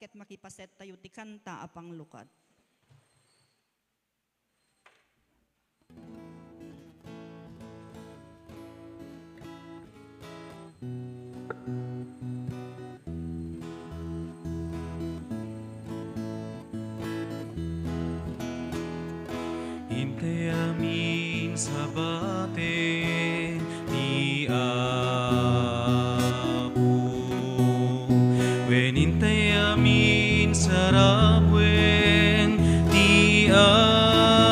ket makipaset tayo ti kanta apang lukat. Hintay amin sa bate ni Apo. Wen hintay amin sa rabwen ni Apo.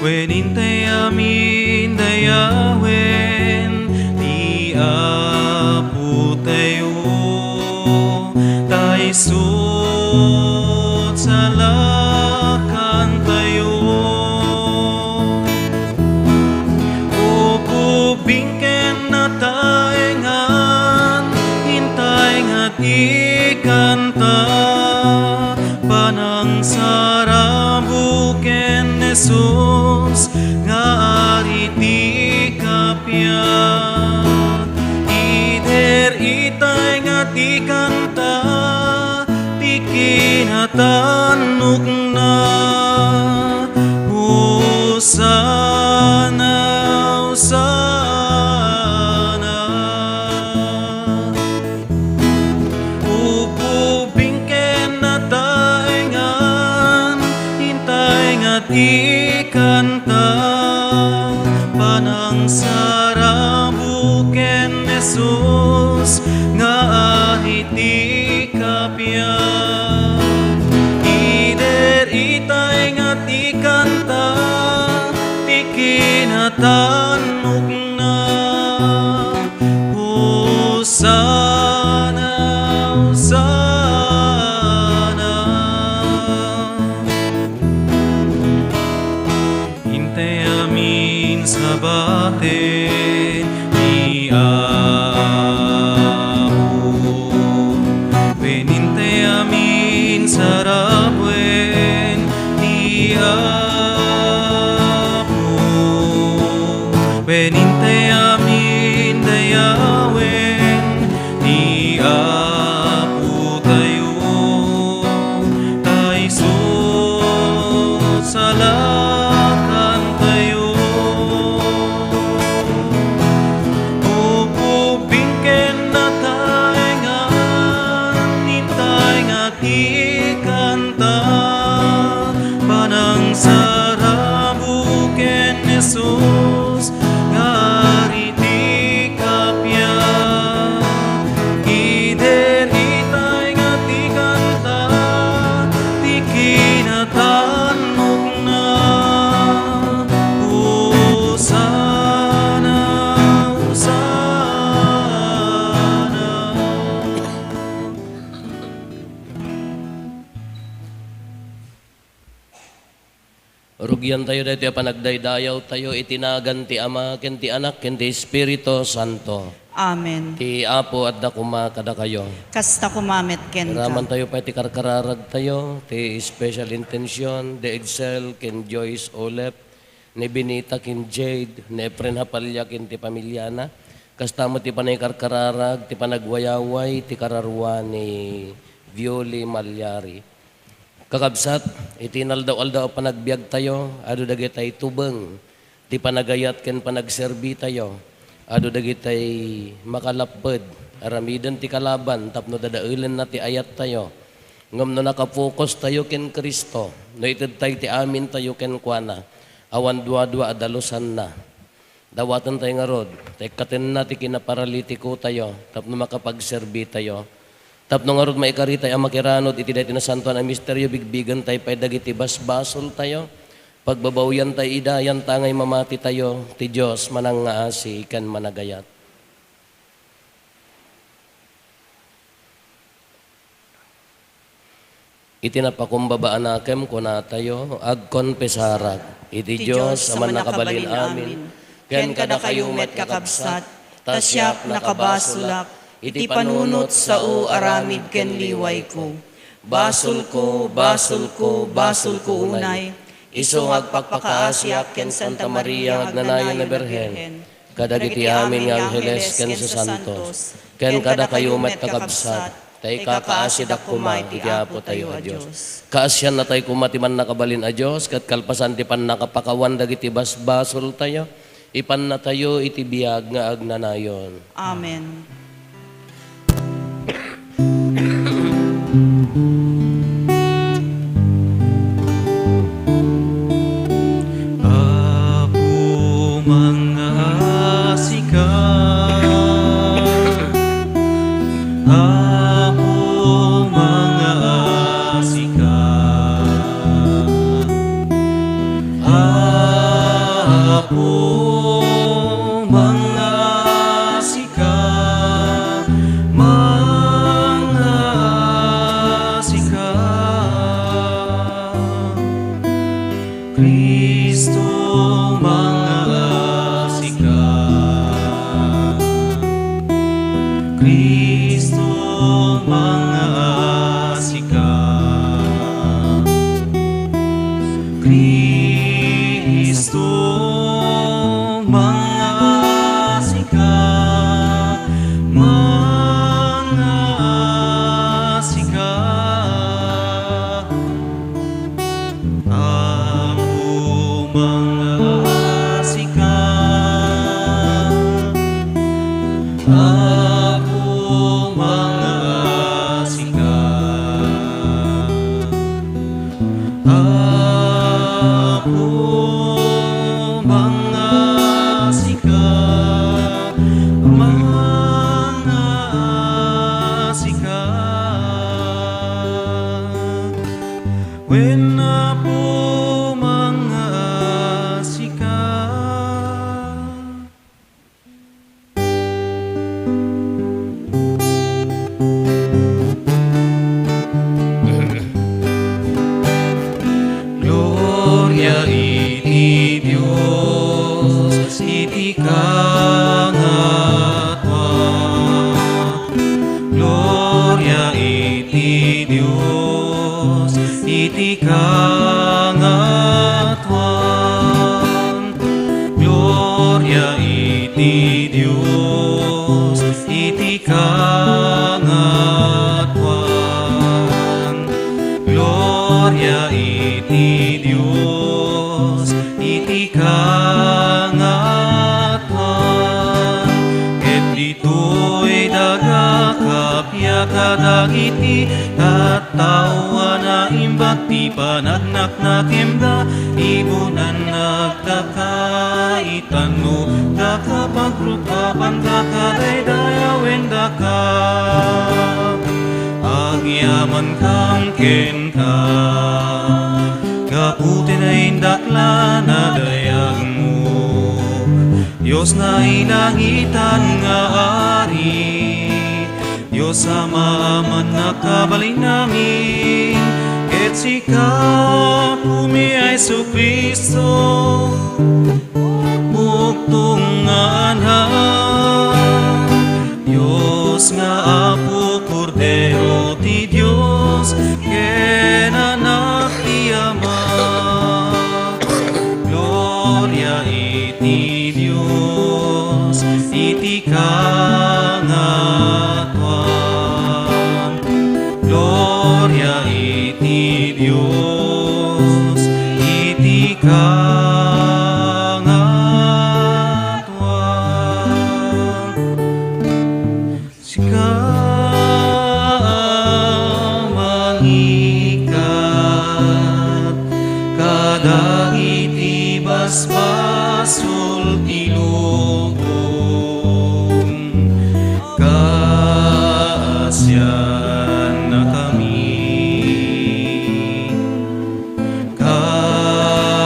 Wen hintay amin dayawen ni Apo tayo. Tayo sut sa lakan tayo. Opo bingken na taengan, hintay nga ikanta. Panang sarabuken Jesus, nga ari ti kapyat. Ider itay nga ikanta, kinatanok na. Hosana, Hosana. Upo bingken na taengan, hintay nga ikanta. Panang sarabuken Jesus, nga ari ti kapyat. Ider itay nga ikanta, ti kinatanok na. Hosana, Hosana. Hintay amin sa bate ni Apo. Benintay amin sa rabwen ni Apo. Benintay amin dayawen ni Apo tayo. Tayo sut sa lakan tayo. Opo bingken na taengan, hintay nga ikanta. Panang sarabuken Jesus, nga ari ti kapyat. Ider itay nga ikanta, ti kinatanok na. Hosana, Hosana. Rugyan tayo dahito panagdaydayaw tayo itinagan ti Ama ken ti Anak ken ti Espiritu Santo. Amen. Ti Apo at dakuma kada kayo. Kasta kumamet ken ka. Raman tayo pa ti karkararag tayo ti special intention de Excel ken Joyce Olep ni Benita ken Jade ni Efren Hapalya ken ti pamilyana. Kasta mo ti panay karkararag ti panagwayaway ti kararwa ni Violi Malyari. Kakabsat, itinaldaw-aldaw panagbiag tayo, ado dagitay tubeng, ti panagayat ken panagserbi tayo, ado dagitay makalaped, aramidan ti kalaban, tapno dadailen na ti ayat tayo, ngam no nakapokus tayo ken Kristo, no ited tayo ti amin tayo ken kuana, awan dua-dua adalusan na. Dawatan tayo nga rod, tekaten na ti kinaparalitiko tayo, tapno makapagserbi tayo, tapno nga rod maikaritay ang makiranod iti dati na santuan ang misteryo bigbigan tayo pay dagiti basbasol tayo pagbabawyan tayo idayan tangay mamati tayo ti Diyos manang ngaasi ikan managayat. Iti napakumbabaan nakem kuna tayo agkonpesarag iti Diyos sa manakabalin amin ken kada kayo met kakabsat tasyak nakabasulak iti panunot sa aramid ken liway ko. Basol ko, basol ko, basol ko unay. Isong agpakpakaasyak ken Santa Maria agnanayon na Berhen. kadagiti amin nga Angeles ken sa Santos, Ken kada kayo met kakabsat, tay kakaasid ak kumay, ti Apo tayo a Diyos. Kaasyan na tayo kumatiman nakabalin a Diyos, kat kalpasan ti pan nakapakawan dagiti basbasol tayo, ipan na tayo iti biyag nga agnanayon. Amen. Apo mga sikat, Apo mga sikat, Apo mga sikat, mga sikat, Kristo mga sikat, Kristo mga sikat, Kristo mga sikat, mga sikat, Apo mga sikat, Apo mga sikat, Apo mga sikat, mga sikat, when Apo mga sikat. Gloria iti Dios, iti kangatwa. Gloria iti Dios, iti kangatwa. Gloria iti Dios, iti kangatwa. Gloria iti Dios, iti kangatwan. Ket ditoy daga kapya kadagiti tattawa na imbat ti panagnak na kemda ibunan nagtakaitan no dakapagrupapan dakadaydayawen daka agyaman kang ken ka gaputin na indakla na dayag mo Diyos na ilangitan nga ari Diyos sama man nakabalin namin ket sika umi ay Kristo bugtong nga anhan Diyos nga Apo Kordero ti Diyos ken anak ti Ama Gloria iti Diyos iti kangatwan Gloria iti Diyos iti kangatwan Sika mangikat kadagiti basbasol ti lubong kaasyan na kami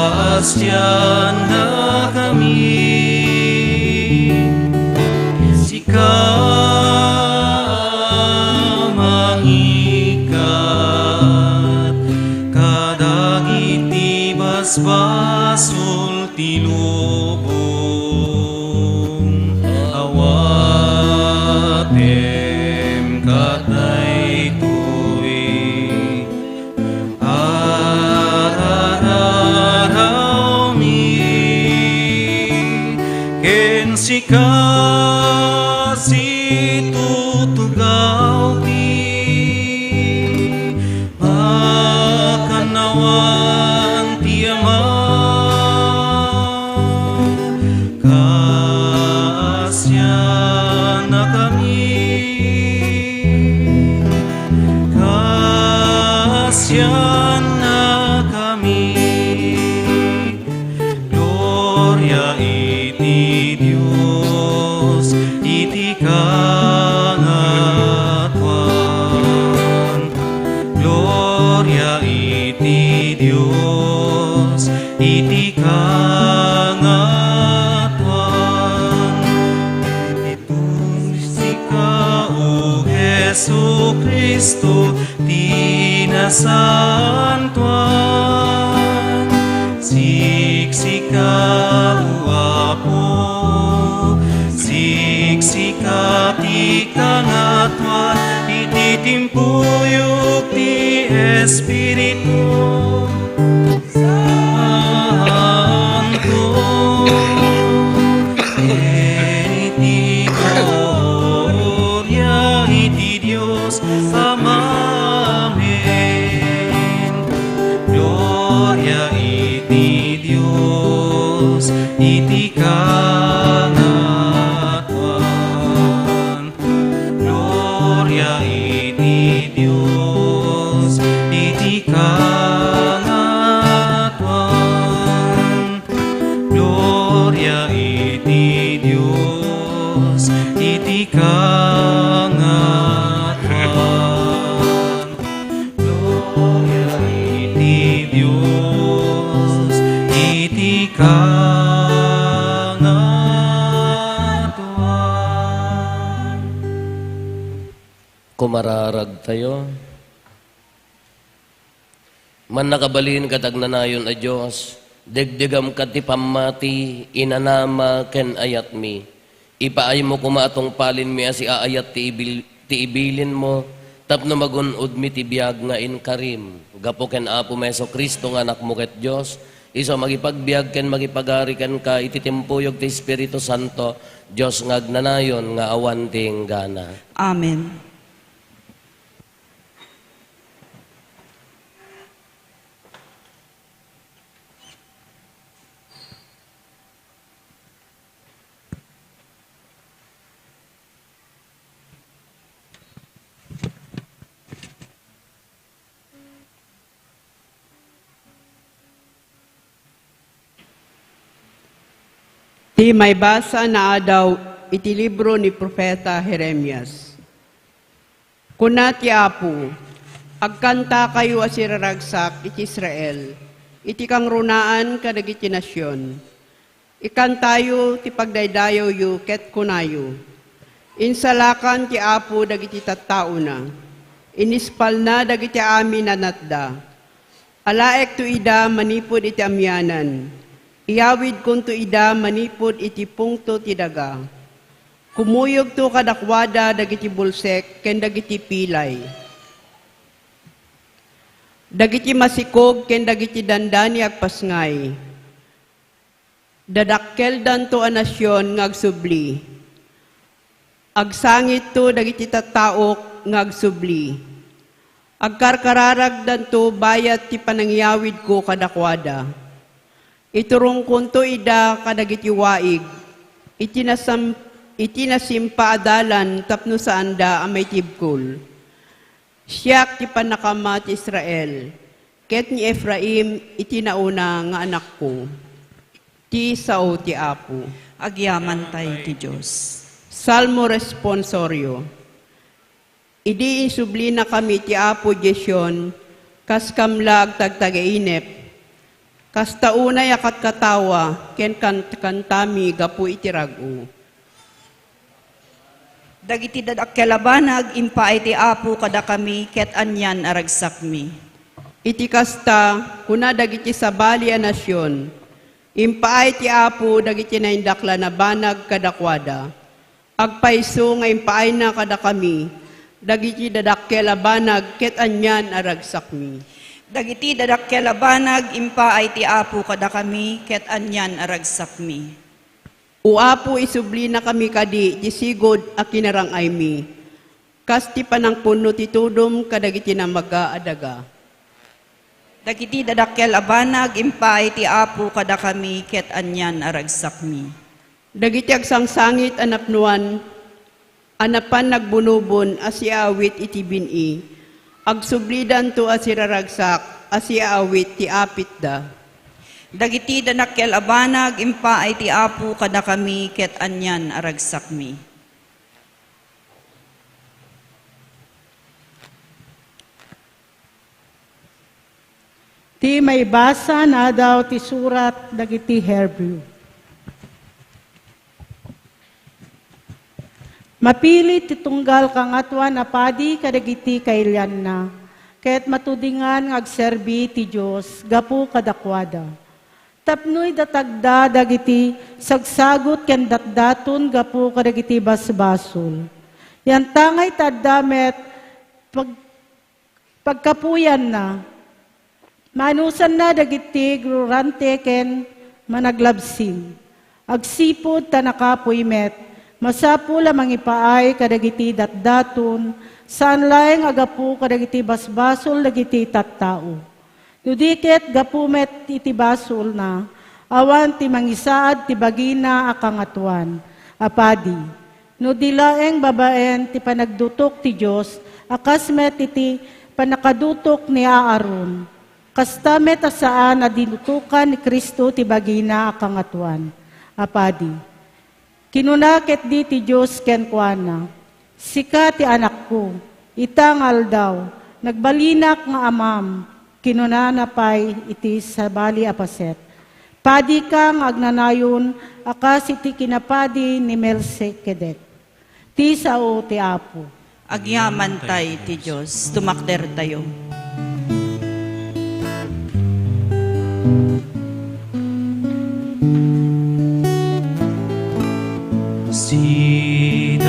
kaasyan na kami sika mangikat kadagiti basbasol ti lubong awatem katay tuy araraw mi ken sika situ Kristo tinasantuan. Siksika uapo, siksika ti kangatuan, ititimpuyok ti Espiritu Santo. Iti gloria iti Dios Amen. Gloria iti Dios iti kangatuan. Gloria iti Dios iti kangatuan. Gloria iti Dios iti kangatuan. Gloria iti Dios iti kangatuan. Kumararag tayo. Man nakabalin katagnanayon a Diyos, degdegam ka ti pamati, inanama ken ayat mi. Ipaay mo kumatong palin mi asi aayat ti ibilin mo, tapno magunod mi ti biyag nga in karim. Gapo ken Apo Meso Kristo nga anak mo ket Diyos, iso magipagbiag ken magipagari ken ka ititimpuyog ti Espiritu Santo, Diyos nga agnanayon nga awan ting gana. Amen. Ti may basa na adaw iti libro ni Propeta Jeremias. Kuna ti Apo, agkanta kayo asiraragsak iti Israel, iti kang runaan kadagiti nasyon. Ikantayo ti pagdaydayo yu ket kunayo. Insalakan ti Apo dagiti tattao na, inispal na dagiti amin nanatda. Alaek tu ida manipod iti amyanan, iyawid kunto ida manipod iti pungto ti daga. Kumuyog to kadakwada dagiti bulsek ken dagiti pilay. Dagiti masikog ken dagiti dandani agpasngay. Dadakkel danto a nasyon ngagsubli. Agsangit to dagiti tattaok ngagsubli. Agkarkararag danto bayat ti panangyawid ko kadakwada. Iturong kunto ida kadagiti waig, itinasimpa adalan tapno sa anda amay tibkol. Siyak ti panakama ti Israel, ket ni Ephraim itinauna nga anak ko. Ti sao ti Apo. Agyaman tayo ti Diyos. Salmo responsorio. Idi insubli na kami ti Apo Jesyon, kas kamlag tagtagainep, kas taunay akat katawa, ken kantami gapu itiragu. Dagiti dadakkel impa iti Apo kada kami ket anyan aragsak mi. Iti kasta, kuna dagiti sabali a nasyon, impaay ti Apo dagiti naindakla na banag kadakwada. Agpaiso nga impaay na kada kami, dagiti dadakkel a banag ket anyan aragsak mi. Dagiti dadakkel impa ti Apo kada kami ket anyan aragsak mi. Uapo isubli na kami kadi, ti sigod a kinarangay mi. Kas ti panangpuno ti tudom kadagiti na mag-aadaga. Dagiti dadakkel impa ti Apo kada kami ket anyan aragsak mi. Dagiti agsangsangit anapnuan, anapan nagbunubon asiawit iti bini, agsublidan to asiraragsak asiawit ti apit da. Dagiti dadakkel impa ti Apo kada kami ket anyan aragsak mi. Ti may basa na daw ti surat dagiti Hebrew. Mapilit titunggal kang atwan apadi kadagiti kailyan na, kaya't matudingan ng agserbi ti Diyos, gapu kadakwada. Tapnoy datagda dagiti sagsagot ken datdaton gapu kadagiti basbasol. Yan tangay taddamet pagkapuyan na, manusan na dagiti grurante ken managlabsing. Agsipod tanakapoy met, masapo lamang ipaay kadagiti datdaton, saan laeng agapu kadagiti basbasol dagiti tattao. Nudikit gapumet iti basol na, awan ti mangisaad ti bagina akangatuan, apadi. Nudilaeng babaen ti panagdutok ti Diyos, akasmet iti panakadutok ni Aaron. Kastamet asaan na dinutukan ni Kristo ti bagina akangatuan, apadi. Kinunakit di ti Diyos kenkwana, sika ti anak ko, itangal daw, nagbalinak nga amam, kinunanapay iti sa bali apaset. Padi kang agnanayon, akas iti kinapadi ni Melchizedek. Ti sao ti Apo. Agyaman tay ti Diyos, tumakder tayo. Sinadan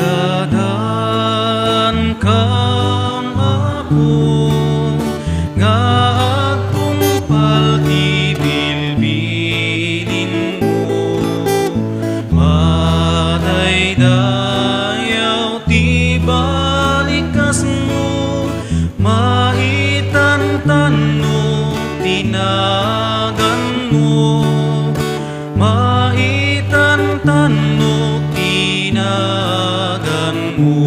kang Apo, nga agtungpal ti bilbilin mo. Madaydayaw ti balikas mo, maitantan mo tinagan mo, maitantan mo tinagan mo.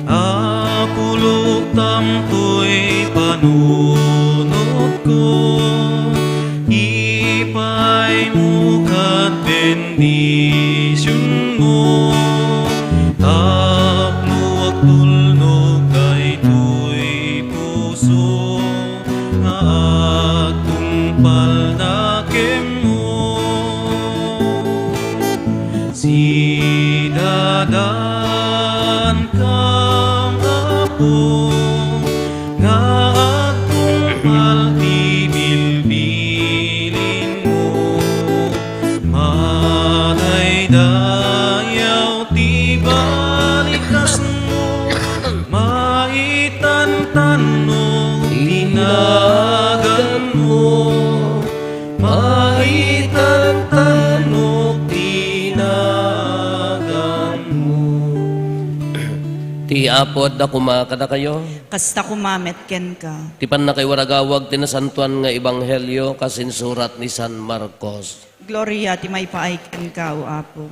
Apulok tamtoy panunod ko, ipay mo kat bendisyon mo. Tapno agtulnog kay tuy puso, nga agtungpal na mo. Sinadan kang Apo, nga agtungpal ti bilbilin mo. Madaydayaw ti balikas mo, maitantan mo tinagan mo, maitantan mo tinagan mo. Ti Apo da kumakada kayo. Kasta kumamet ken ka. Ti pan na kay waragawag tinasantuan nga ebanghelyo kasinsurat ni San Marcos. Gloria ti may paay ken ka, o Apo.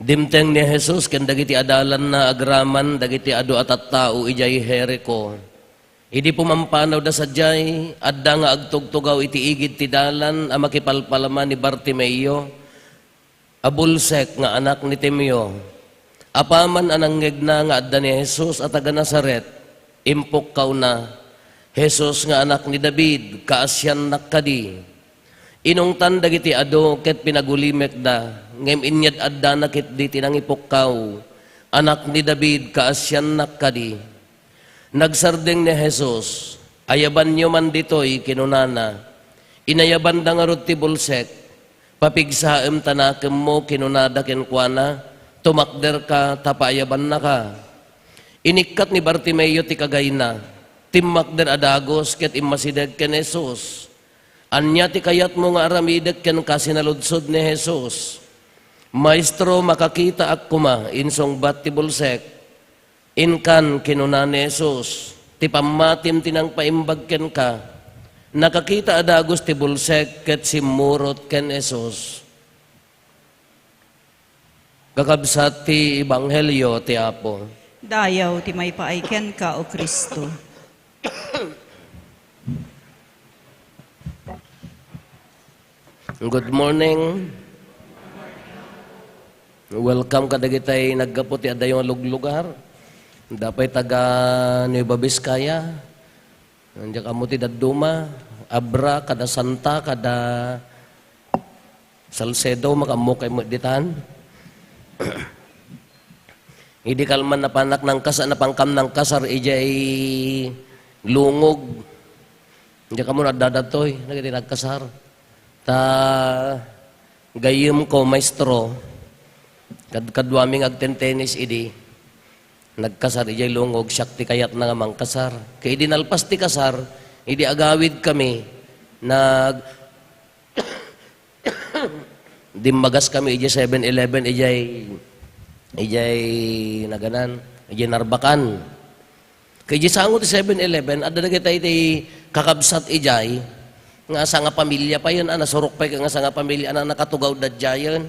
Dimteng ni Jesus ken dagiti adalan na agraman dagiti adu at tao ijay Jericho. Idi pumampanaw da sadyay adda nga agtugtugaw iti igid ti dalan a makipalpalaman ni Bartimeo, abulsek nga anak ni Timeo. Apaman ananggeg na nga adda ni Jesus at taga Nazaret, impok kaw na, Jesus nga anak ni David, kaasyan nakkadi. Inungtan dagiti ado ket pinagulimek da, ngem inyad adda na ket di tinangipokkaw, anak ni David kaasyan nakkadi. Nagsardeng ni Jesus, ayaban nyo man ditoy kinunana, inayaban da nga rod ti bulsek, papigsaem tanakem mo kinunada kenkwana, tumakder ka tapayaban na ka. Inikkat ni Bartimeo ti kagayna, timmakder adagos ket immasideg ken Jesus. Anya ti kayat mo nga aramidek ken kasinaludsod ni Jesus. Maestro, makakita ak kuma, insong bat ti bulsek. Inkan kinuna ni Jesus, ti pamatim tinang paimbag ken ka. Nakakita adagos ti bulsek ket simurot ken Jesus. Kakabsat ti ebanghelyo ti Apo. Dayaw ti may paay ken ka, o Kristo. Good morning. Welcome ka dagitay nagkaputi adayong luglugar. Dapay taga Nueva Vizcaya. Nandiyan ka mo ti Daduma, Abra, kada Santa, kada Salcedo, makamu kay Ditan. Hindi kalman na panak ng kasar, na pangkam ng kasar, ijay lungog. Hindi ka mo nadadatoy, nagkasar. Ta gayem ko, maestro, kadwaming agtentenis idi, nagkasar, ijay lungog, syakti kayat na nga mang kasar. Kaya idi nalpas ti kasar, idi agawid kami, dimmagas kami, ijay 7-Eleven, ijay naganan, ijay narbakan. Kaya ijay sango ti 7-Eleven, adda na kita iti kakabsat ijay, nga sa nga pamilya pa yun, nasurok pa nga sa nga pamilya, nakatugaw da dyan.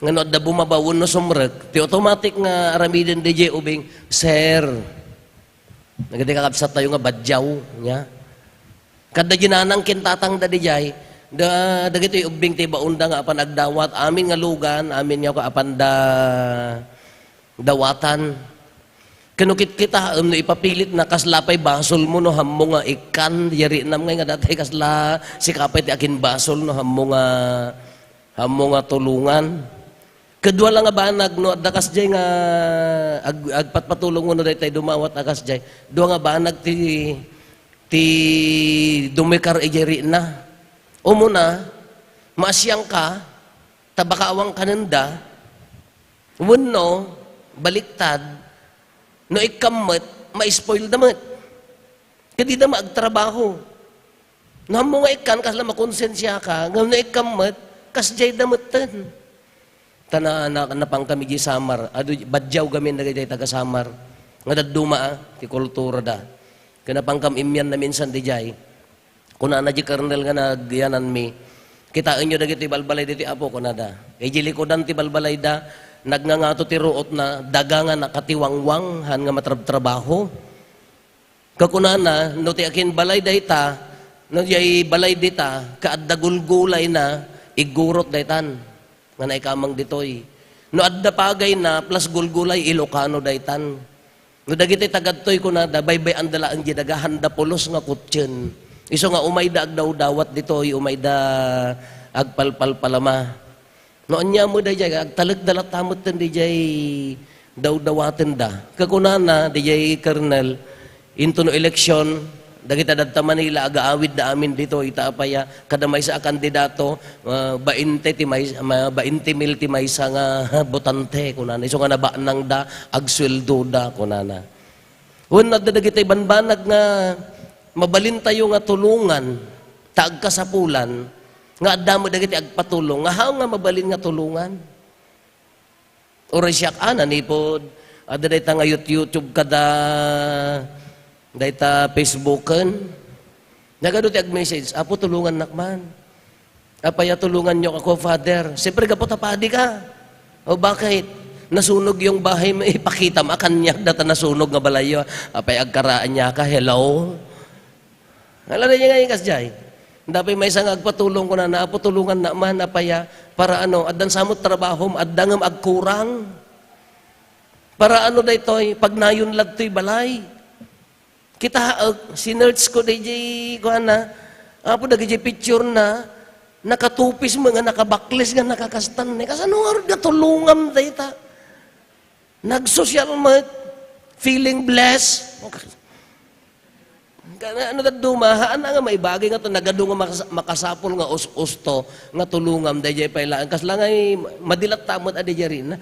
Nga no, adda bumabawon no sumrek, ti automatic nga aramidin DJ ubing, sir, nagadi kakabsat tayo nga badyaw, nya. Kada ginanang kintatang da DJ, dagito yung ubing ti baunda nga apan agdawat, amin nga lugan, amin nga apan dawatan. Kanukit kita, no ipapilit na kaslapay basol mo, no hammo nga ikan, yari nam nga datay kasla, sikapay ti akin basol, no hammo nga tulungan. Kedua lang nga banag, no, dakas jay nga, agpatpatulong mo no dahil dumawat akas jay, dua nga banag ti dumikar ijari na. O muna, maasyang ka, tabakaawang kananda, wano, baliktad, no ikamot, ma-spoil damat. Kadi da maagtrabaho. No mo nga ikan, kasla makonsensya ka, ngam no ikamot, kasjay damatan. Napang kami di Samar, badyaw kami na gayay taga Samar. Nga daduma, ti kultura da. Kanapang kam imyan na minsan di jay. Kuna na di karnel nga nagyanan mi, kitaan nyo dagiti balbalay diti apo ko na da. E jilikodan ti balbalay da, nagngangato ti ruot na dagangan na katiwangwang han nga matrabaho. Kakunana, no ti akin balay dayta, no yay balay dita, kaadda gulgulay na, igurot daytan, nga naikamang ditoy. No adda pagay na, plus gulgulay, Ilocano daytan. No dagiti tagadtoy ko na, dabaybay andala ang dagahan da pulos nga kutsyen. Iso nga umayda agdaw-dawat ditoy, umayda agpalpal-palama. Noon niya mo dayjay, agtalag-dalat tamot din dayjay daw-dawatin da. Kakunana, dayjay Colonel, into no election, dagita dadta Manila, agaawid da amin dito, itaapaya, kadamay sa kandidato, 20 mil ti may sa nga botante, kunana. Iso nga nabaanang da, agsweldo da, kunana. Una, dagitay banbanag nga, mabalin tayo nga tulungan, taag kasapulan, nga adamo dagiti agpatulong, nga nga mabalin nga tulungan. Oray siya ana ni pod, ada dayta nga YouTube kada, dayta Facebooken, nagado ti ag-message, apo tulungan nakman. Apaya tulungan nyo ako, Father. Siyempre kapot apadi ka. O bakit? Nasunog yung bahay mo, ipakita makanyak data nasunog nga balayo. Apay agkaraan niya ka, hello? Alam na niya nga yung kasjay. Dapat may isang agpatulong ko na naapo tulungan na man apaya para ano, addan samot trabaho, addangam agkurang. Para ano daytoy, pag nayon ladtoy balay. Kita sinerch ko DJ ko na, apo dagiti picture na, nakatupis mga nakabaklis nga nakakastan. Kasano nga tulungan dayta. Nag-social mat, feeling blessed. Ano daduma, haan nga may bagay nga to, nagado nga makasapol nga usto, nga tulungam, dayjay pailaan. Kasla nga madilat tamot adi rin.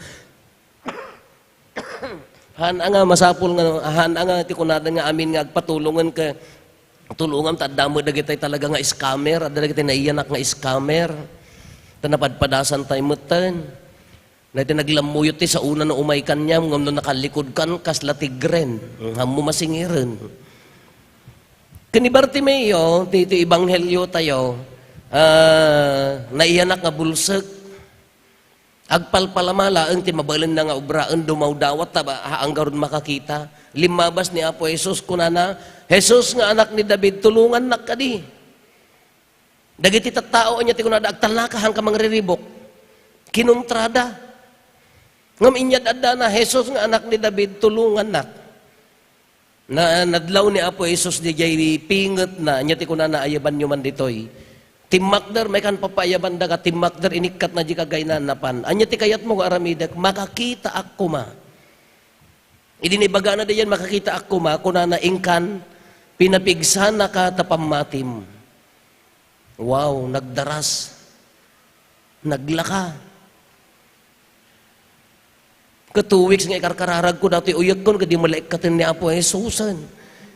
Haan nga masapol nga, haan nga tikunatan nga amin nga agpatulungan ka, tulungam, tadamo dagitay talaga nga scammer, at dagitay naiyanak nga scammer. Tanapadpadasan tayo mutan. Naiti naglamuyot ti sa una na umay kanyam, ngam no nakalikod kan, kasla tigren, hamu masingiren. Kani Bartimeo, dito ibanghelyo tayo, naiyanak nga bulsek, agpalpalamala, ang timabalin na nga obraan, dumawdawat, haanggaron makakita. Limabas ni Apo Jesus, kunana, Jesus nga anak ni David, tulungan na ka di. Dagiti tattao niya, ti kunada, agtalakahan ka mang riribok. Kinuntrada. Ngam inyad adda na Jesus nga anak ni David tulungan nak. Na nadlaw ni Apo Jesus di jay pinget na nya ti kunana ayaban nyo man ditoy. Timakder may kan papayaban da ka timakder inikat na di kagaynan napan. Anya ti kayat mo aramidak makakita ako ma. Idinibaga na diyan makakita ako ma kunana ingkan pinapigsa na ka tapamatim. Wow, nagdaras. Naglaka. Ka 2 weeks nga ikarkararag ko dati uyag ko kadi malaikatin ni Apo Jesusan.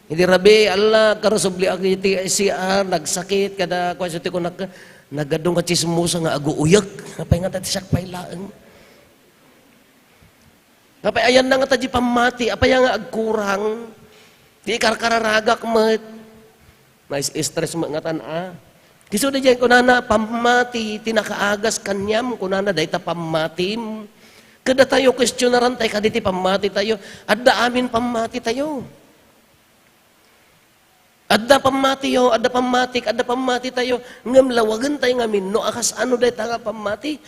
Hindi rabi Allah karasubli akiti CR nagsakit kada ko sa ko nagadong ka chismosa nga agu uyag. Kapay nga dati sak pailaan. Kapay ayan na nga tadi pamati apay nga agkurang. Di ikarkararagak met. Mais stress mo nga tan-a. Kiso da diyan kunana pamati tinakaagas kanyam kunana dayta pamatim. Kada tayo questionaran tayo, kaditi pamati tayo, adda amin pamati tayo. Adda pamati tayo, ngam lawagan tayo ngamin, no akas ano day tanga pamati.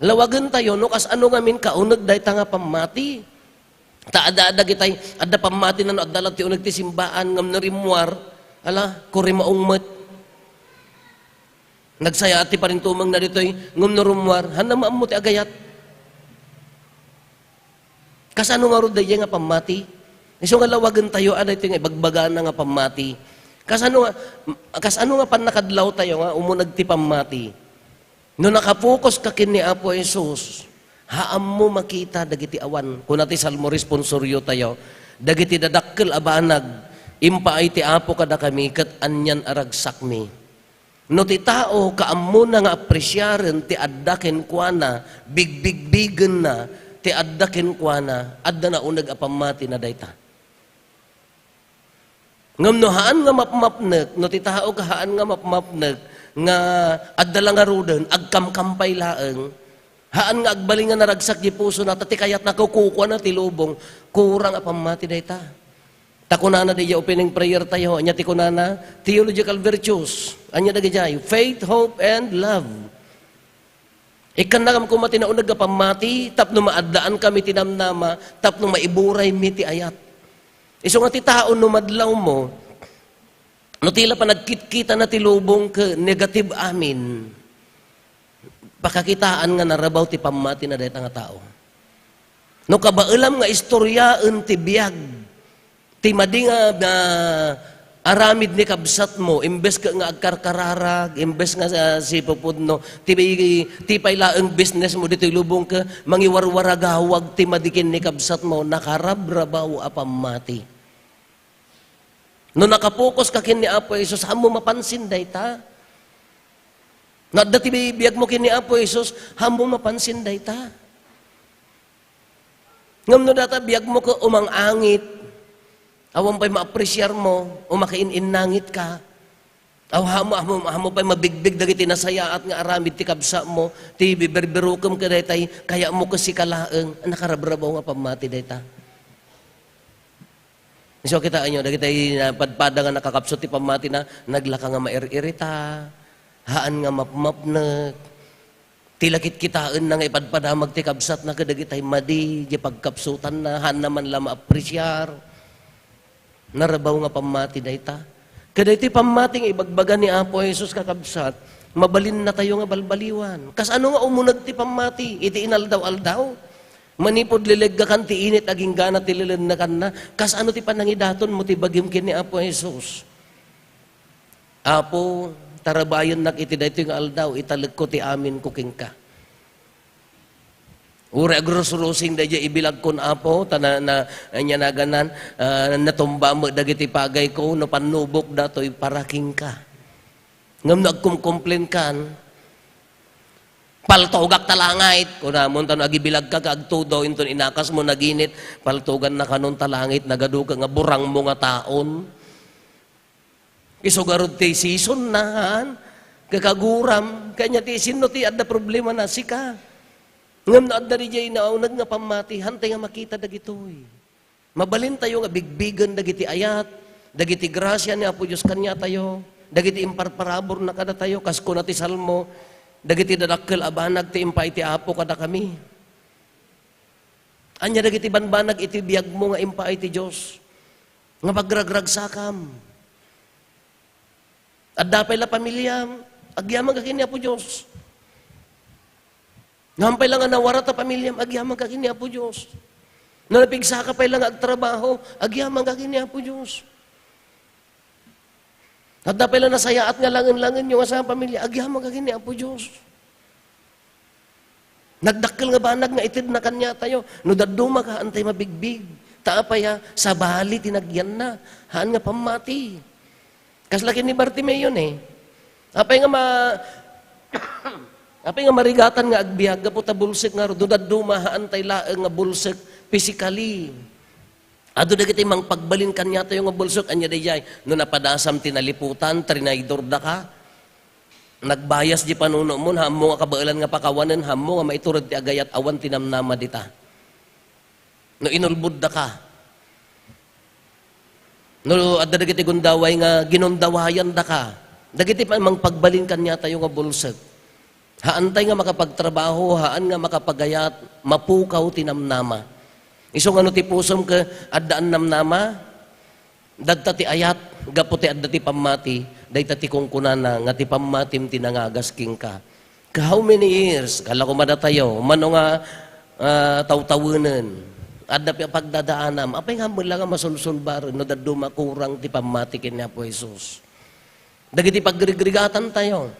Lawagan tayo, no kas ano ngamin kaunag day tanga pamati. Ada kitay, adda pamati na no, adda lang ti unag ti simbaan, ngam narimwar, ala, kurimaong mat. Nagsayati pa rin tumang na dito'y ngum narumwar, hanam mo ti agayat. Kasano nga ro dayi nga pamati? Iso nga lawagan tayo, ada ito nga ibagbagan na nga pamati. Kasano nga panakadlaw tayo nga, umunag ti pamati. No nakapokus ka kin ni Apo Jesus, haam mo makita dagiti awan. Kung nati salmo responsoryo tayo, dagiti dadakkel abanag, impaay ti Apo kada kami, kat anyan aragsak mi. No ti tao kaammo na nga apresyaren ti addaken kuana bigbigen na ti addaken kuana adda na uneg apamati na dayta. Ngam no haan nga mapmapnek no ti tao kahaan nga mapmapnek nga adda lang nga ruden agkamkampay laeng haan nga agbalingan naragsak di puso na ti kayat nakukukuha na ti lubong kurang apamati dayta. Takunana di opening prayer tayo, anya ti kunana theological virtues. Anya dagiti faith, hope and love. Ikan na kam kumati na unag pamati, tapno maaddaan kami tinamnama, tapno maiburay mi ti ayat. Iso nga ti tao no madlaw mo, no tila pa nagkitkita na ti lubong ke negative amin. Pakakitaan nga narabaw ti pamati na dayta nga tao. No kabailam nga istoryaan ti biyag. Ti madi nga aramid ni kabsat mo, imbes ka nga agkarkararag, imbes nga sipupod no, ti pailaang business mo dito lubong ka, mangiwarwaragawag, ti madikin ni kabsat mo, nakarabrabaw apamati. No nakapokus ka kin ni Apo Jesus, hamo mapansin dayta. Nadda ti bibiyag mo kin ni Apo Jesus, hamo mapansin dayta. Ngam no data biyag mo ka umang-angit, awan pa'y ma-appresyar mo, o makain-innangit ka. Aw hamo pa'y mabigbig dagiti nasaya at nga aramid ti kabsa mo, ti biberberukam ka daytay, kaya mo kasi kalaeng, nakarabrabaw nga pamati dayta. So kita nyo, dagiti padpada nga nakakapsot ti pamati na, naglaka nga mair-irita, haan nga mapmapnek, tilakit kitaan na nga ipadpadamag ti kabsat na kadagitay madi, di pagkapsutan na, haan naman la ma-apresyar. Narabaw nga pamati dayta. Kada iti pamating ibagbaga ni Apo Jesus kakabsat, mabalin na tayo nga balbaliwan. Kas ano nga umunag ti pamati, iti inaldaw-aldaw. Manipod lilegga kan ti init aging gana ti lilennakan na. Kas ano ti panangidaton mo ti bagim kin ni Apo Jesus. Apo, tarabayon nak iti dayto nga aldaw, italag ko ti amin kuking ka. Uri agrus-rusing da ibilag kon Apo, na anya naganan, natumba mo dagiti pagay ko, no panubok dato'y paraking ka. Ngam nagkumkomplain kan, paltogak talangait, kung namon tano agibilag ka, kaagtudo, inton inakas mo naginit, paltogan na kanon talangit, nagaduka nga burang mo nga taon. Isugarod ti season na, kakaguram, kanya ti sino ti adda problema na sika. Ngam na adda ri jay naunag nga pamati, hantay nga makita dagitoy. Mabalin tayo nga bigbigan dagiti ayat, dagiti grasya ni Apo Diyos kanya tayo, dagiti imparparabor na kada tayo, kasko na ti salmo, dagiti dadakkel abanag ti impay ti Apo kada kami. Anya dagiti banbanag iti biyag mo nga impay ti Dios. Nga pagragragsakam. At dapay la pamilya, agyaman ka kini Apo Dios. Ngampay lang nga nawara ta pamilya, agyaman ka kini Apo Dios. Nalapigsa ka pa lang agtrabaho, agyaman ka kini Apo Dios. At dapay lang nasayaat nga langan-langan yung sa pamilya, agyaman ka kini Apo Dios. Nagdakkel nga banag nga itid na kanya tayo, no daduma ka antay mabigbig. Taapaya sa bali tinagyan na, haan nga pamati. Kaslaki ni Bartimeo eh. Apay nga apay nga marigatan nga agbiag po ta bulsik nga do daduma haan tay laeng nga bulsik physically. Ado dagiti mang pagbalin kanya tayo nga bulsik anya dayay no napadasam tinaliputan trinaydor da ka. Nagbayas di panuno mo hammo nga kabailan nga pakawanen hammo nga maiturod ti agayat awan tinamnama dita. No inulbud da ka. No adda dagiti gundaway nga ginundawayan da ka. Dagiti mang pagbalin kanya tayo nga bulsik. Haantay nga makapagtrabaho, haan nga makapagayat, mapukaw tinamnama. Iso nga no ti pusom ka addaan namnama, dadta ti ayat, gapo ti adda ti pamati, dayta ti kungkunana, nga ti pamatim tinangagasking ka. How many years? Kala ko madatayo, mano nga tawtawanan, adda pi pagdadaanam, apay nga mo lang nga masulsulbar, no daddo makurang ti pamati kini Apo Jesus. Dagiti paggrigrigatan tayo.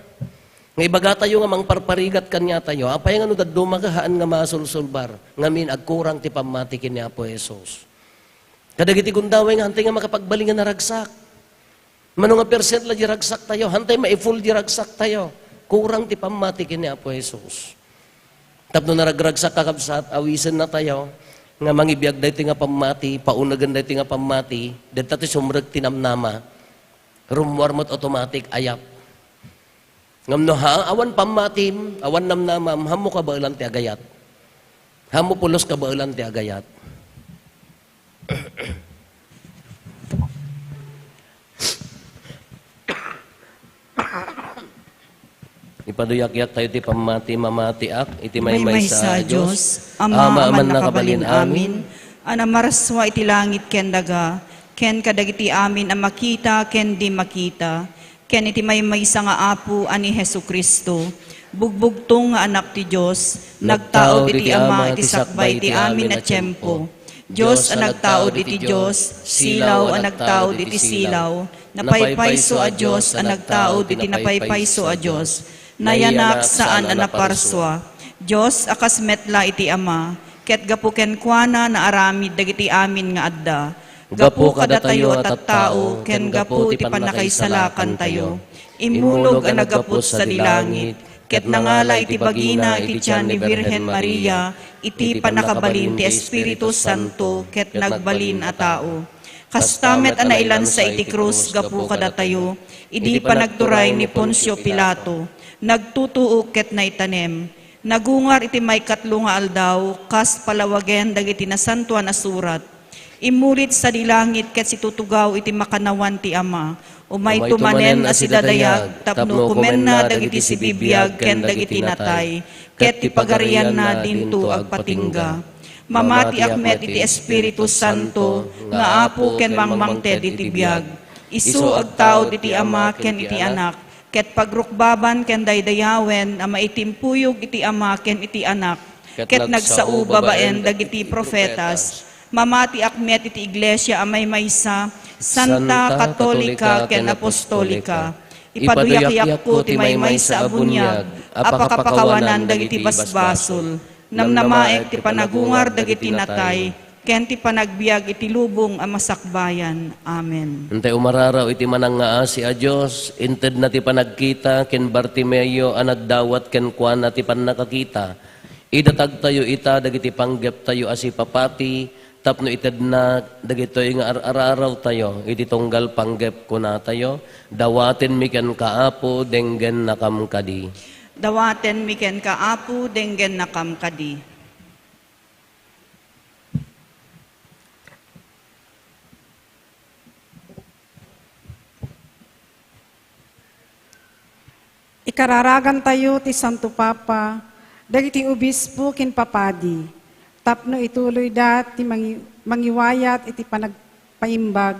Nga ibaga tayo nga mangparparigat kanya tayo, apay nga no daddo makahaan nga masulsulbar, ngamin agkurang ti pamati kini Apo Jesus. Kadagiti gundaway nga hantay nga makapagbalingan na ragsak. Mano nga percent la di ragsak tayo, hantay ma-full di ragsak tayo. Kurang ti pamati kini Apo Jesus. Tapno naragragsak kakabsat, awisan na tayo, nga mangibiyag dayti nga pamati, paunagan dayti nga pamati, dito ti sumrag tinamnama, rumwarmot automatic ayap. Ngam no ha, awan pamatim, awan namnamam, hamo ka ba ulan ti agayat? Hamo pulos ka ba ulan ti agayat? Ipaduyak-yak tayo ti pamati mamatiak, iti may sa Diyos, ama aman nakabalin amin, anamarswa iti langit ken daga, ken kadagiti amin ang makita, ken di makita, ken iti may sa nga apo ani Hesu Kristo, bugbugtong nga anak ti Diyos, nagtaod iti ama iti sakbay iti amin at tiyempo. Diyos ang nagtaod iti Diyos, silaw ang nagtaod iti silaw, napaypayso a Diyos ang nagtaod iti napaypayso a Diyos, nayanak saan ang naparswa. Diyos akas metla iti ama, ket gapu ken kuana na aramid dagiti amin nga adda. Gapu kada tayo at tao, ken gapu ti panakaisalakan tayo. Imulog ang nagapot sa dilangit, ket nangala iti bagina iti tiyan ni Virgen Maria, iti panakabalin ti Espiritu Santo, ket nagbalin a tao. Kastamet ang nailan sa iti krus, gapu kada tayo, idi panagturay ni Poncio Pilato, nagtutuok ket naitanem, nagungar iti may katlo nga aldaw, kas palawagen dagiti nasantuan a surat. Imulit sa dilangit ket situtugaw iti makanawan ti ama. Umay tumanen a si dadayag, tapno kumen na dagiti si bibiyag ken dagiti natay, ket ti pagarian na dinto agpatingga. Mamati akmet iti Espiritu Santo, nga apo ken mangmangted iti biyag. Isu agtaod iti ama ken iti anak, ket pagrukbaban ken daydayawen a maitimpuyog iti ama ken iti anak, ket nagsao babaen dagiti profetas. Mamati akmet iti iglesia amay maysa, Santa Katolika ken Apostolika. Ipaduyak-yak ko ti may sa abunyag, apakapakawanan dagiti basbasol. Namnamaek ti panagungar dagiti natay, ken ti panagbiag iti lubong a masakbayan. Amen. Antay umararaw iti mananga si a Dios, inted na ti panagkita ken Bartimeo a nagdawat ken kuana ti pannakakita. Idatag tayo ita dagiti panggep tayo asi papati, tapno ited na dagitoy nga araraw tayo, iti tunggal panggep kuna tayo, dawaten mi ken kaapo denggen nakam kadi. Dawaten mi ken kaapo denggen nakam kadi. Ikararagan tayo ti Santo Papa, dagiti obispo ken papadi, tapno ituloy ti mangiwayat iti panagpaimbag,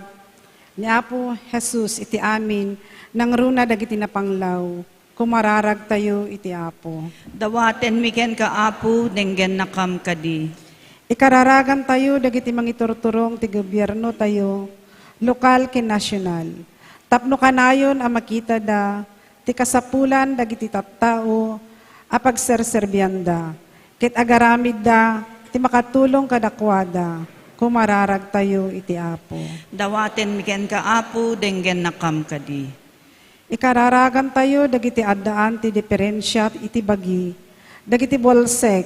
ni Apo Jesus iti amin, nang runa dagiti napanglaw, kumararag tayo iti Apo. Dawaten mi ken ka Apo, denggen nakam kadi. Ikararagan tayo dagiti mangiturturong ti gobyerno tayo, lokal ken nasyonal. Tapno kanayon ang makita ti kasapulan dagiti tattao, apagserserbyanda, ket agaramid ti makatulong kadakwada, kumararag tayo iti Apo. Dawaten mi ken ka Apo, denggen nakam kadi. Ikararagan tayo dagiti addaan ti diferensya iti bagi, dagiti bolsek,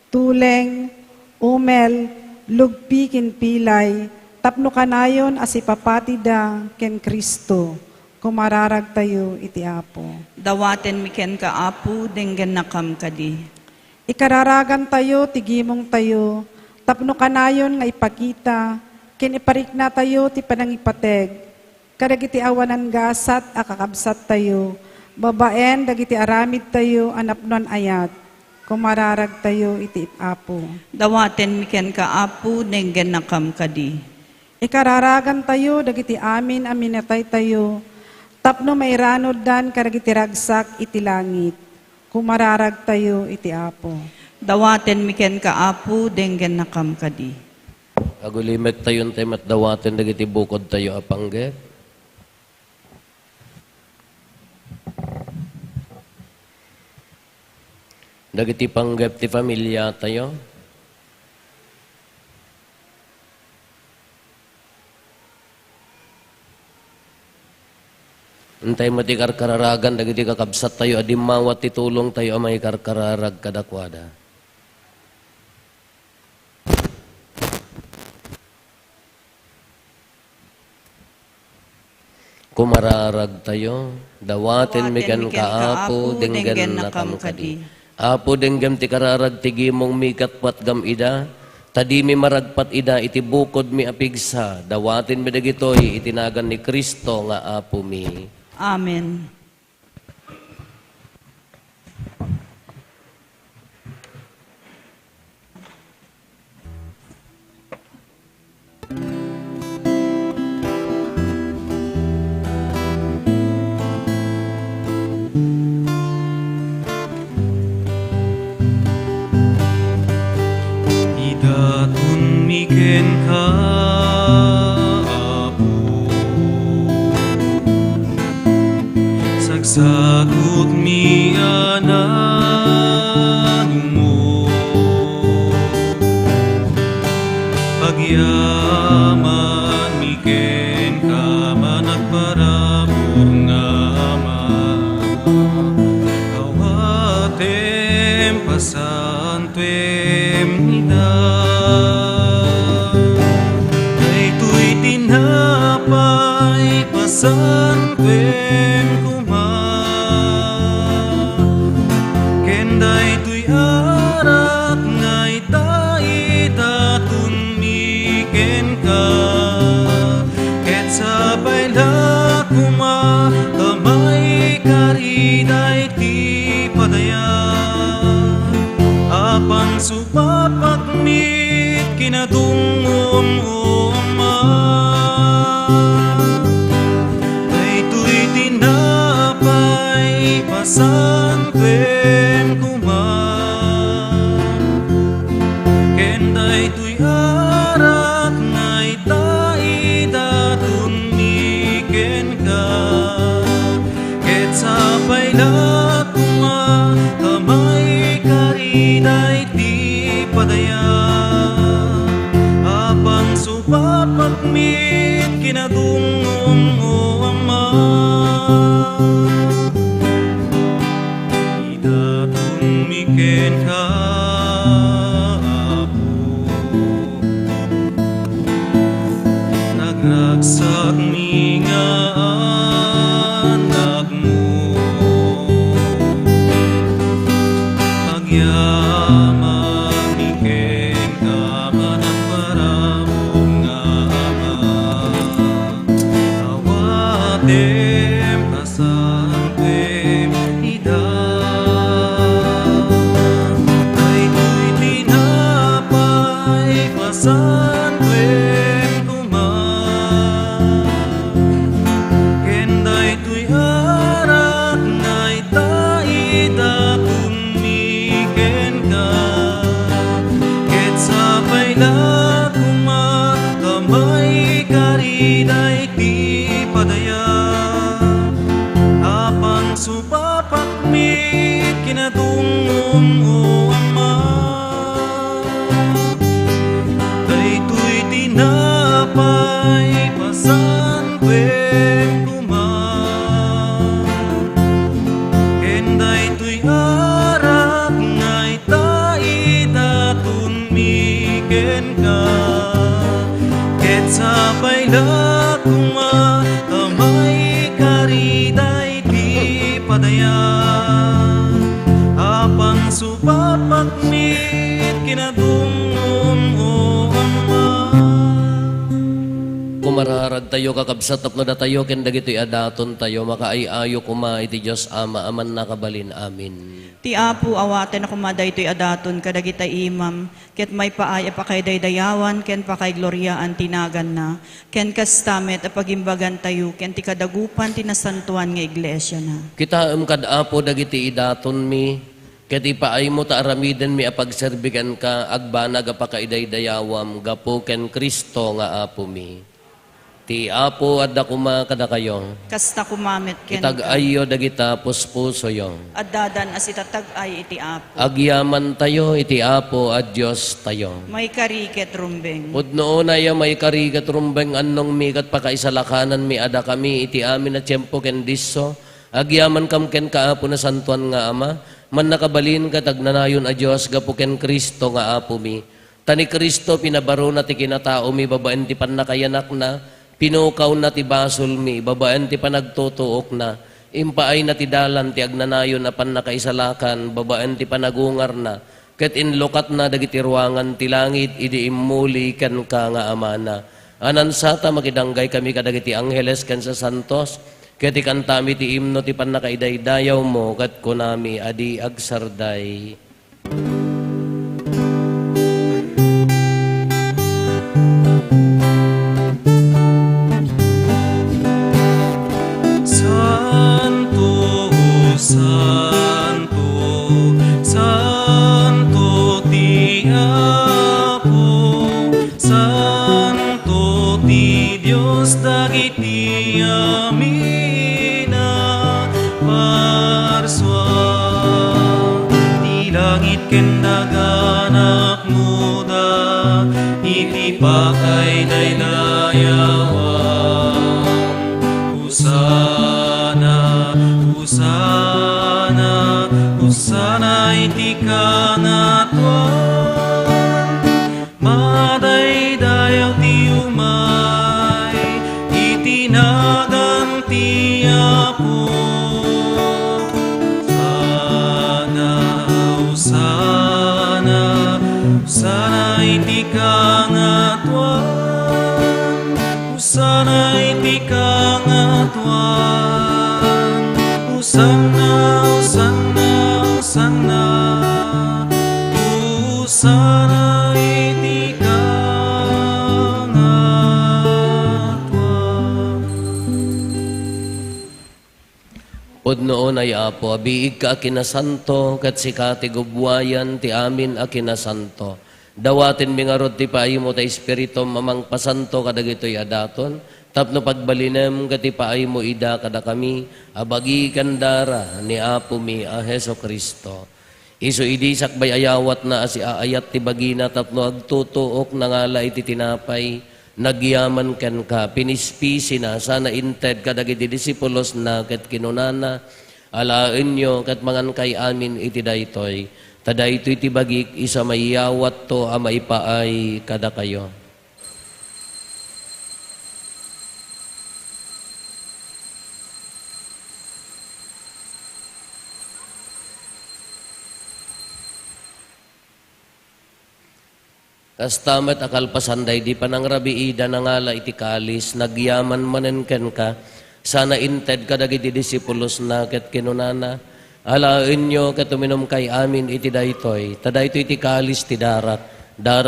tuleng, umel, lugpi ken pilay, tapno kanayon as ipapatida ken Kristo, kumararag tayo iti Apo. Dawaten mi ken ka Apo, denggen nakam kadi. Ikararagan tayo, tigimong tayo, tapno kanayon nga ipakita, ken iparikna tayo ti panangipateg, kadagiti awanan gasat akakabsat tayo, babaen dagiti aramid tayo anapnon ayat, kumararag tayo iti Apo. Dawaten mi ken ka Apo, denggen nakam kadi. Ikararagan tayo, dagiti amin aminatay tayo, tapno mairanod kadagiti ragsak iti langit, kumararag tayo iti Apo. Dawaten mi ken ka Apo, denggen nakam kadi. Agulimet tayon tayo at dawaten dagiti bukod tayo apangge. Dagiti panggep ti pamilya tayo. Antay mati karkararagan dagiti kakabsat tayo adimawat ti tulong tayo amay karkararag kadakwada. Kumararag tayo, dawaten mi ken ka Apo, denggen nakam kadi. Apo denggem ti kararag ti gimong mikatpat gam ida, tadi mi maragpat ida iti bukod mi apigsa, dawaten mi dagitoy itinagan ni Kristo nga Apo mi. Amen. Idatun mi ken ka Apo, sagsakot mi anan mo, pagyaman mi ken ka managparabor nga Ama, awatem pasantuem nida, daytoy tinapay pasantuem kuma, ken daytoy arak nga itaidatun mi ken ka, ket sabay la kuma kamay kariday ti padaya, apan supapakmit kinatungom Ama, daytoy tinapay pasantuem kuma, ken daytoy arak nga itaidatun mi ken ka, ket sabay la kuma kamay kariday ti padaya, apan supapakmit kinatungom Ama, idatun mi ken ka Apo, nagragsak mi nga anak mo, pagyaman mi ken ka managparabor nga Ama, awatem pasantuem daya apang supapakmit kinadungom o Ama. Kumararag tayo kakabsat tapno na tayo ken dagitoy adaton tayo makaayayo kuma iti Dios Ama aman nakabalin. Amin. Ti Apo awaten ako madaytoy adaton kadagita imam ket may paay apakay daydayawan ken pakay gloryaan tinagan na ken kastamet apagimbagan tayo ken ti kadagupan tinasantuan nga iglesia na. Kita kad Apo dagiti idaton mi ket ipaay mo ta aramiden mi apagserbigan ka agbanag apakaidaydayawam gapo ken Kristo nga Apo mi. Ti Apo adda kuma kada kayo. Kasta kumamit ken Itag-ayo dagita puspuso yo. addadan as itatag-ay iti Apo. Agyaman tayo iti Apo at Diyos tayo. May kariket rumbeng. Pudno na ya may karigat rumbeng annong mikat pakaisalakanan mi ada kami iti amin na tiyempo ken disso. Agyaman kam ken kaapo na santuan nga Ama. Man nakabalin katag nanayon a Diyos gapo ken Kristo nga Apo mi. Tani Kristo pinabaro na ti kinatao mi babaen ti pannakayanak na. Pinukaw na ti basol mi, babaen ti panagtutuok na, impaay na ti dalan ti agnanayon na pannakaisalakan, babaen ti panagungar na, ket inlokat na dagiti ruangan ti langit, idi immuli ken ka nga amana. Anansata makidanggay kami kadagiti angheles ken sa santos, ket ikantami ti imno ti pannakaidaydayaw mo, ket kunami adi agsarday. Santo, Santo, Santo ti Apo, Santo ti Dios dagiti amina parswa ti langit ken daganak muda iti pakay daydayawan. Husana, Husana, Husana iti kangatuan. Madaydayaw ti umay, itinagan ti Apo. Husana, Husana, Husana iti kangatuan. Husana iti kangatuan. Husana, Husana, Husana, Husana iti kangatuan. Pudnoon ay Apo, abiig ka akinasanto, kat sikati gubwayan ti amin akinasanto. Dawatin mi nga rod ti paay mo ta Espiritu mamang pasanto kadagitoy adaton, tapno pagbalinem kati paay mo ida kada kami, abagi kandara ni Apo mi a Heso Kristo. Iso idi sakbay ayawat na asi aayat ti bagina tapno agtutuok na ngala iti tinapay, nagyaman ken ka, pinispisi na, sana inted kadagiti disipulos na ket kinunana, alaen nyo ket mangan kay amin iti daytoy. Tada ito iti bagik, isa mayawat to a maipaay kada kayo. Kastamet akalpasanday, di panangrabiida na ngala iti kalis, nagyaman manen ken ka, sana inted kadagiti disipulos na ket kinunana, alaen nyo katuminom kay amin iti daytoy, tadaytoy iti kalis ti darat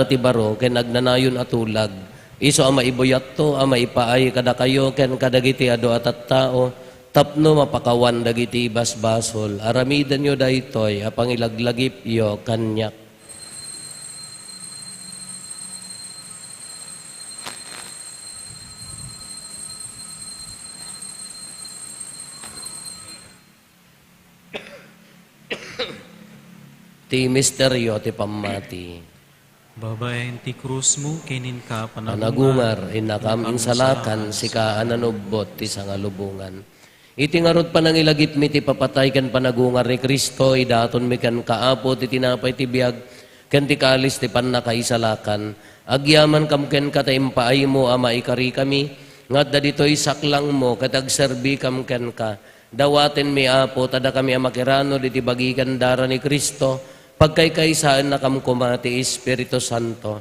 ti baro, ken agnanayon atulag. Iso ama ibuyat to, ama ipaay kada kayo, ken kadagiti ado atat tao, tapno mapakawan dagiti basbasol, aramidan nyo daytoy, apang ilaglagip yo kanyak. Ti misteryo ti pamati. Babaen ti krus mo, kinin ka Panagungar, inakam insalakan, sika ananubot ti sangalubungan. Iti ngarod panangilagip mi ti papatay kan panagungar ni Kristo, idaton mi kan kaapo ti tinapay ti biyag, kan ti kalis ti pannakaisalakan. Agyaman kam ken kataimpaay mo ama ikari kami, ngadda ditoy saklang mo, katagserbi kam ken ka, Dawaten mi Apo, tada kami amakirano, di bagikan dara ni Kristo, pagkaykaysaan na kamkuma ti Espiritu Santo.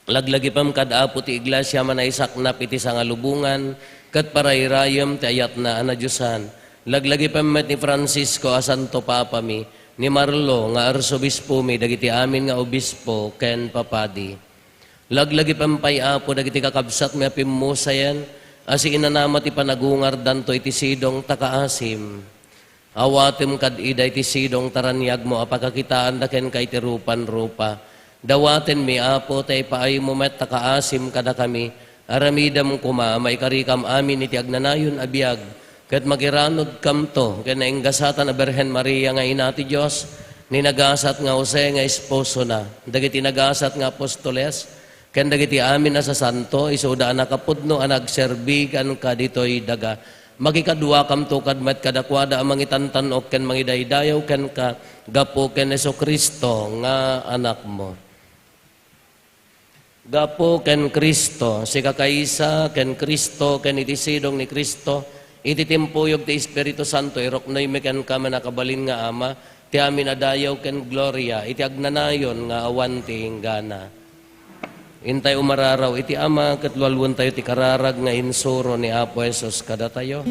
Laglagi pam kad Apo ti iglesia manaisaknap iti sangalubungan, kat parayrayam ti ayat na anadyosan. Laglagi pam met ni Francisco a Santo Papa mi, ni Marlo nga arsobispo mi, dagiti amin nga obispo, ken papadi. Laglagi pampay Apo, dagiti kakabsat mi apimmusayan, asi inanamat ipanagungar danto iti sidong takaasim. Awatem kad ida iti sidong taranyag mo apakakitaan da ken kay ti rupan-rupa. Dawaten mi Apo tay paay mo met takaasim kada kami. Aramidam kuma maikarikam amin iti agnanayon abiyag. Ket magiranod kamto ken nainggasatan a Berhen Maria nga ina ti Dios, ni nagasat nga Jose nga esposo na. Dagiti nagasat nga apostoles, ken dagiti amin na sa santo, isuda na kapudno ang nagserbi kan ka dito'y daga. Magikadwa kam to kadmat kadakwada ang mangitantanok ken mangidaydayaw ken ka gapo ken Hesus Kristo nga anak mo. Gapo ken Kristo, si kakaisa ken Kristo ken iti sidong ni Kristo, iti timpuyog ti Espiritu Santo, iroknoy meken ka manakabalin nga ama, ti amin adayaw ken gloria, iti agnanayon nga awan ti hinggana. Intay umararaw iti ama, katlualwan tayo ti kararag nga insuro ni Apo Jesus kada tayo.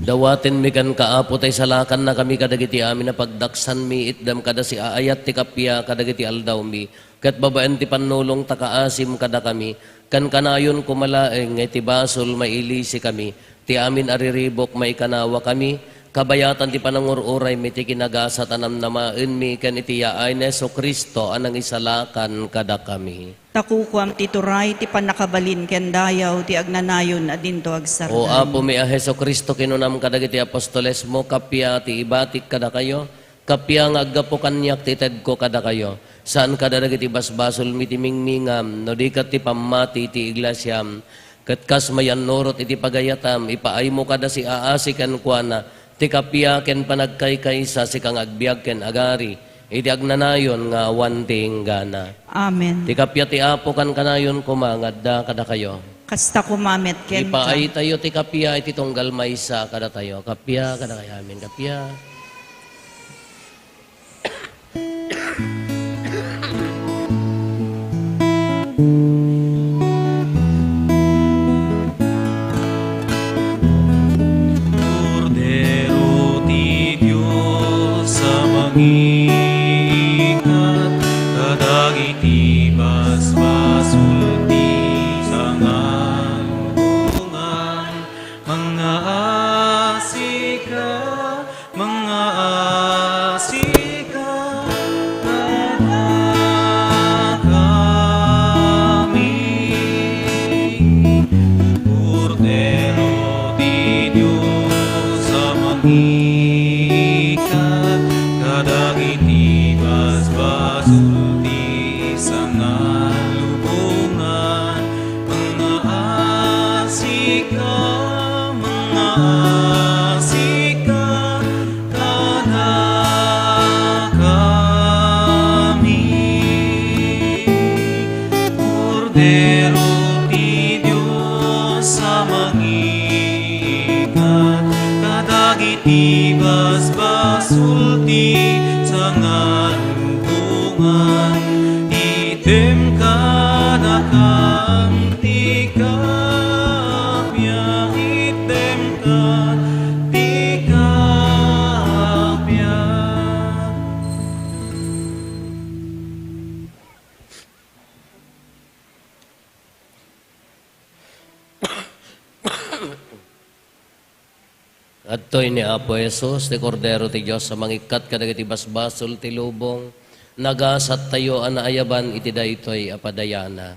Dawaten mi kan kaapo tay salakan na kami kadagiti amin na pagdaksan mi itdam kada si aayat ti kapya kadagiti aldaw mi. Kat babaen ti panulong takaasim kada kami. Kan kanayon kumalaeng nga ti basol mailisi kami. Ti amin ariribok may kanawa kami. Kabayatan ti panangururay mi ti kinagasa tanam namaen mi kan iti yaay ni Hesus Kristo anang isalakan kada kami. Takukuam ti turay, ti panakabalin ken dayaw, ti agnanayon adinto agsardan. O Apo mi a Hesus Kristo kinunam kadagiti apostoles mo, kapya ti ibatik kada kayo, kapya nga aggapo kanyak ti ted ko kada kayo. Saan kada dagiti basbasol mi ti mingmingam, no di kat ti pamati ti iglesyam, kat kas mayan norot iti pagayatam, ipaay mo kada si aasikan kuana, ti kapya ken panagkaykaysa si kang agbiag ken agari, iti agnanayon nga wanting gana. Amen. Ti kapya ti Apo kan kanayon kumangadda kada kayo. Kasta kumamet ken ka. Ipaay tayo ti kapya iti tunggal maysa kada tayo. Kapya kada kayo amin. Kapya. mangikat kadagiti basbasulti sa ngalungan mga asika kami Cordero di Diyos sa mangikat kadagiti basbasulti sa ngalubungan mga asika kada kami Cordero ti Diyos sa mangikat kadagiti basbasulti sa ngalubungan item kada kamti kapya item ti kapya. Adtoy ni Apo Jesus, ti Cordero ti Diyos sa mangikat kadagiti basbasol ti lubong, nagasat tayo anaayaban iti daytoy apadayana.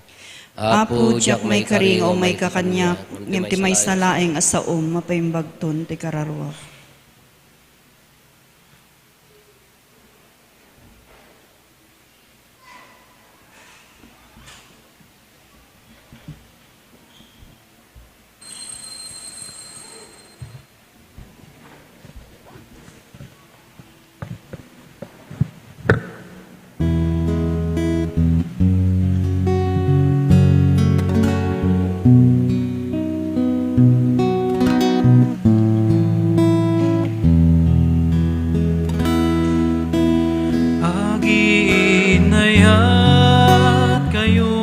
Apo, tiyak may karing o may kakanyak, ngem ti may salaeng asaom, mapaimbagton ti kararwa. Aginayat kayo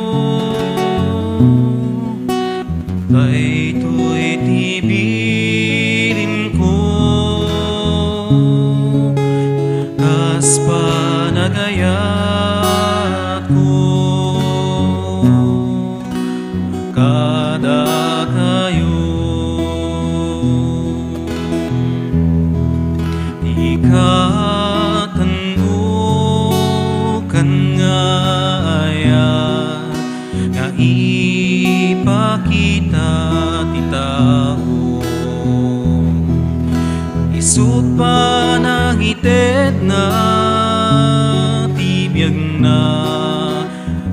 daytoy tibilin ko kas panagayat ko kada kayo nga ipakita ti tao isut pa nangited na tibiyag na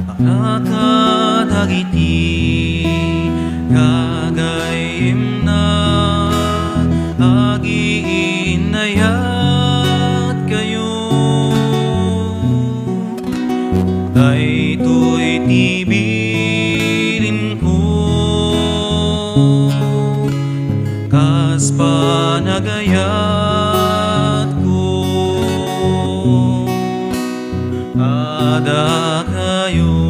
pakakadagiti gagayem na agiinayat kayo daytoy tibilin ko kas panagayat ko ada kayo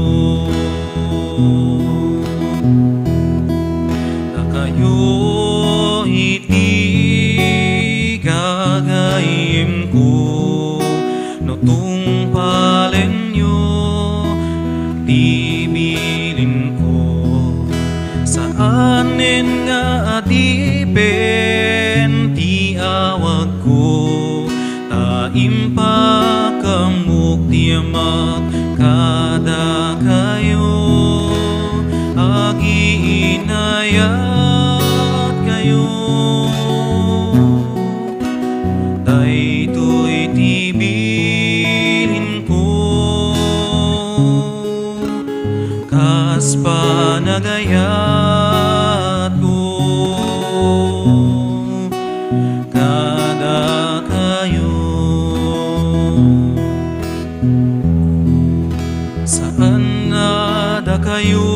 na kayo iti gagayem ko no tungpalen nyo tibilin ko saanen nga adipen ti awag ko taimpa kamuk tiamak kada kayo agiinayat kayo daytoy tibilin ko kas panagayat ko kada kayo saan nada kayo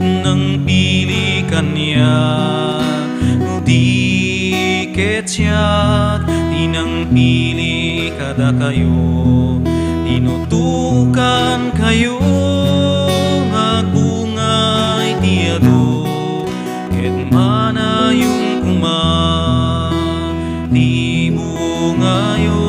nang pili kanya no di ketsyat tinang pili kada kayo tinutukan kayo bungay tiado ket mana yung kuma di bungayo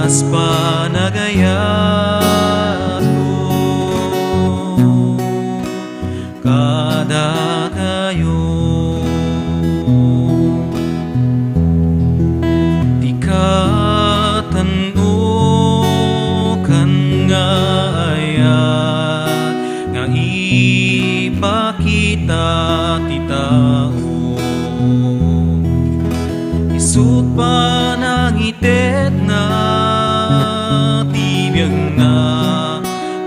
kas panagayat ko kada kayo di katano kan nga ayat nga ipakita ti tao isut panangited na tibiyag na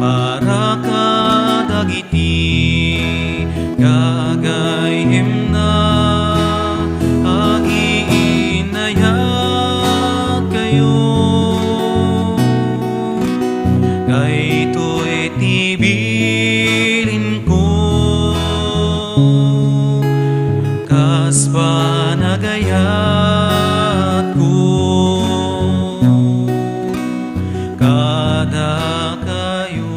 para kadagiti gagayem na agiinayat kayo gayto itibilin ko kas panagayat ko kada kayo.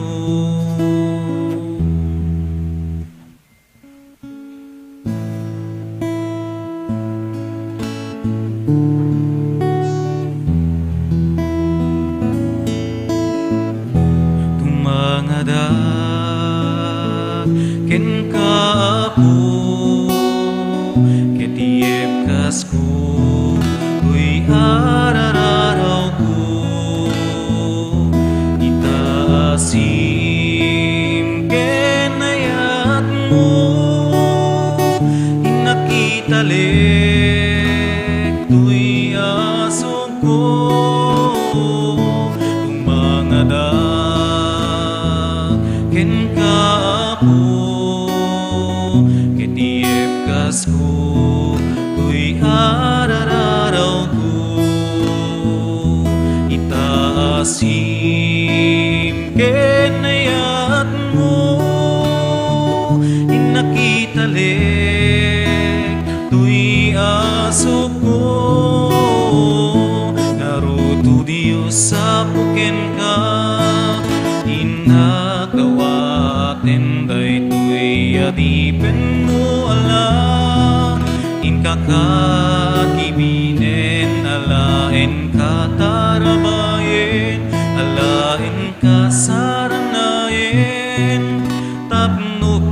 Tumangadak ken kaapo ketiyep kas ko tuy arararaw ko itaasim ken ayat mo inakitalek tuy asok ko tumangadak ken kaapo ketiyep kas ko tuy arararaw ko itaasim ken ayat mo inakitalek tuy asok ko naruto Diyos sa puken ka inagawaten daytoy adipen mo ala inkakakibinen alaen katarabayen alaen kasaranayen tapnot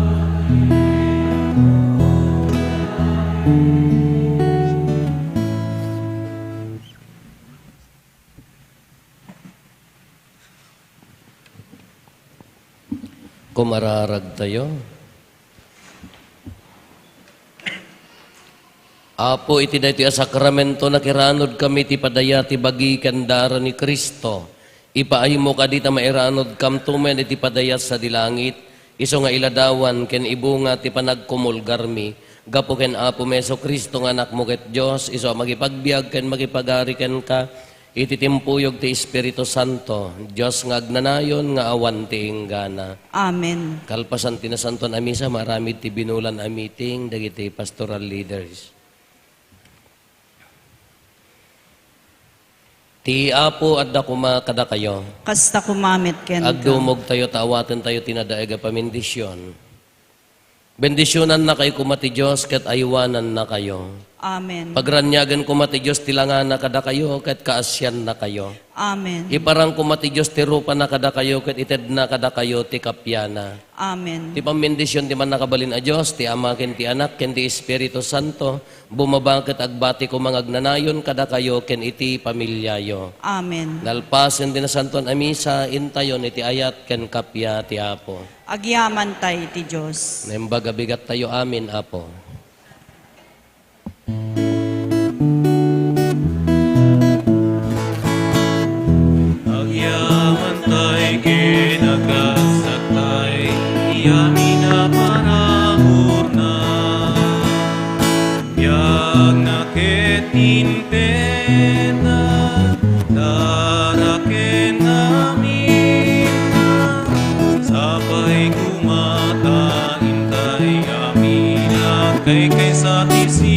Kumararag tayo. Apo iti daytoy a sakramento na kiranod kami ti padaya ti bagi kandara ni Kristo. Ipaahimo kadita mairanod kam tumen iti padayat sa dilangit. Iso nga iladawan ken ibunga ti panagkumulgarmi. Gapo ken Apo Meso Kristo nga anak mo ket Dios iso magipagbiag ken magipagari ken ka. Iti timpuyog ti Espiritu Santo, Diyos nga agnanayon nga awan ti inggana. Amen. Kalpasan ti nasanton a misa, marami ti binulan a meeting, dagiti pastoral leaders. Ti Apo adda kuma kada kayo. Kasta kumamit ken ka. Agdumog tayo, tawaten tayo, tinadaega pamindisyon. Bendisyonan na kayo kumati Diyos, ket aywanan na kayo. Amen. Pagranyagan kumati Diyos, tilangan na kada kayo, ket kaasyan na kayo. Amen. Iparang kumati Diyos, tirupa na kada kayo, ket ited na kada kayo, ti kapyana. Amen. Ti pamindisyon, ti man nakabalin a Diyos, ti Ama, ken ti Anak, ken ti Espiritu Santo, bumabangket agbati ko mga agnanayon kada kayo, ken iti pamilyayo. Amen. Nalpasen din na santon amisa, intayon iti ayat, ken kapya ti Apo. Agyaman tay ti Diyos. Nembaga bigat tayo, amin, Apo. agyaman tay kinagkasatay iyami na parahor na biyag na ketintena daraken namin na sabay kumata intay amin at kay sa tisi